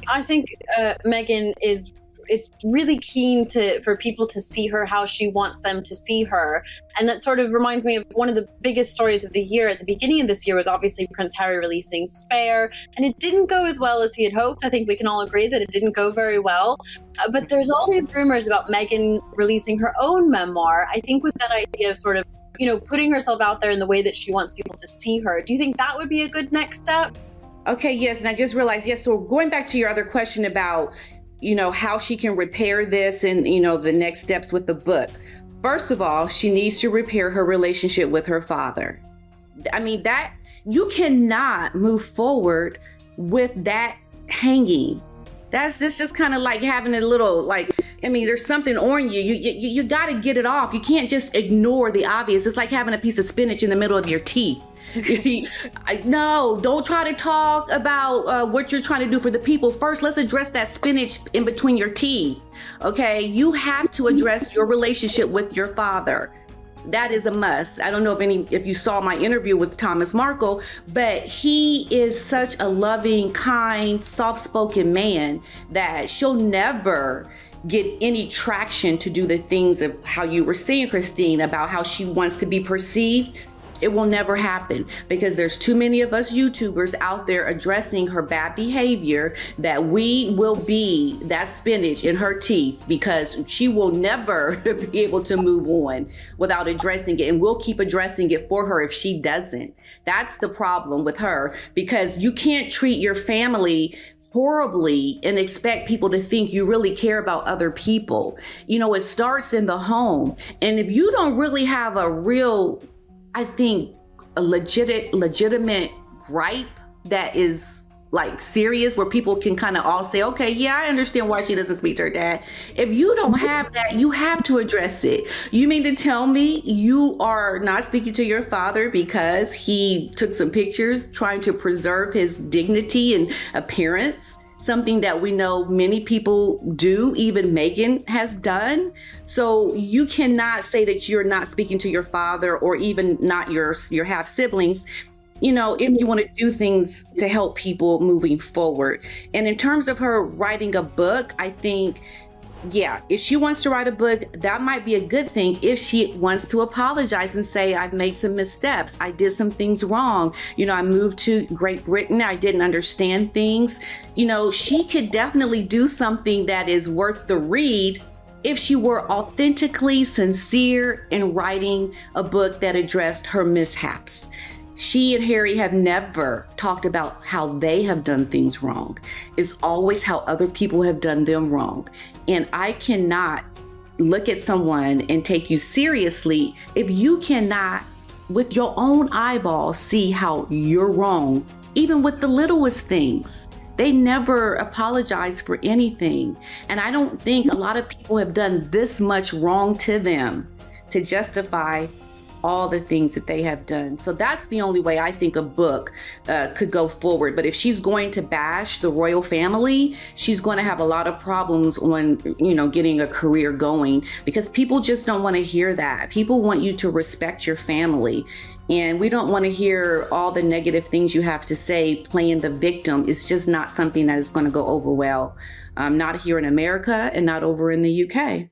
I think Meghan is really keen for people to see her how she wants them to see her. And that sort of reminds me of one of the biggest stories of the year at the beginning of this year was obviously Prince Harry releasing Spare, and it didn't go as well as he had hoped. I think we can all agree that it didn't go very well. But there's all these rumors about Meghan releasing her own memoir. I think with that idea of sort of, putting herself out there in the way that she wants people to see her. Do you think that would be a good next step? Okay, yes. And I just realized, yes. So going back to your other question about, how she can repair this and, the next steps with the book. First of all, she needs to repair her relationship with her father. I mean, that you cannot move forward with that hanging. That's just kind of like having a little, there's something on you. You got to get it off. You can't just ignore the obvious. It's like having a piece of spinach in the middle of your teeth. No, don't try to talk about what you're trying to do for the people. First, let's address that spinach in between your teeth. Okay, you have to address your relationship with your father. That is a must. I don't know if you saw my interview with Thomas Markle, but he is such a loving, kind, soft-spoken man that she'll never get any traction to do the things of how you were saying, Christine, about how she wants to be perceived. It will never happen because there's too many of us YouTubers out there addressing her bad behavior that we will be that spinach in her teeth because she will never be able to move on without addressing it. And we'll keep addressing it for her if she doesn't. That's the problem with her, because you can't treat your family horribly and expect people to think you really care about other people. It starts in the home. And if you don't really have a real, I think, a legitimate gripe that is like serious, where people can kind of all say, okay, yeah, I understand why she doesn't speak to her dad. If you don't have that, you have to address it. You mean to tell me you are not speaking to your father because he took some pictures trying to preserve his dignity and appearance? Something that we know many people do, even Meghan has done. So you cannot say that you're not speaking to your father or even not your half siblings, if you want to do things to help people moving forward. And in terms of her writing a book, I think, yeah, if she wants to write a book, that might be a good thing. If she wants to apologize and say, I've made some missteps, I did some things wrong, I moved to Great Britain, I didn't understand things, she could definitely do something that is worth the read if she were authentically sincere in writing a book that addressed her mishaps. She and Harry have never talked about how they have done things wrong. It's always how other people have done them wrong. And I cannot look at someone and take you seriously if you cannot, with your own eyeballs, see how you're wrong, even with the littlest things. They never apologize for anything. And I don't think a lot of people have done this much wrong to them to justify all the things that they have done. So that's the only way I think a book could go forward. But if she's going to bash the royal family, she's going to have a lot of problems when, getting a career going, because people just don't want to hear that. People want you to respect your family. And we don't want to hear all the negative things you have to say playing the victim. It's just not something that is going to go over well. Not here in America and not over in the UK.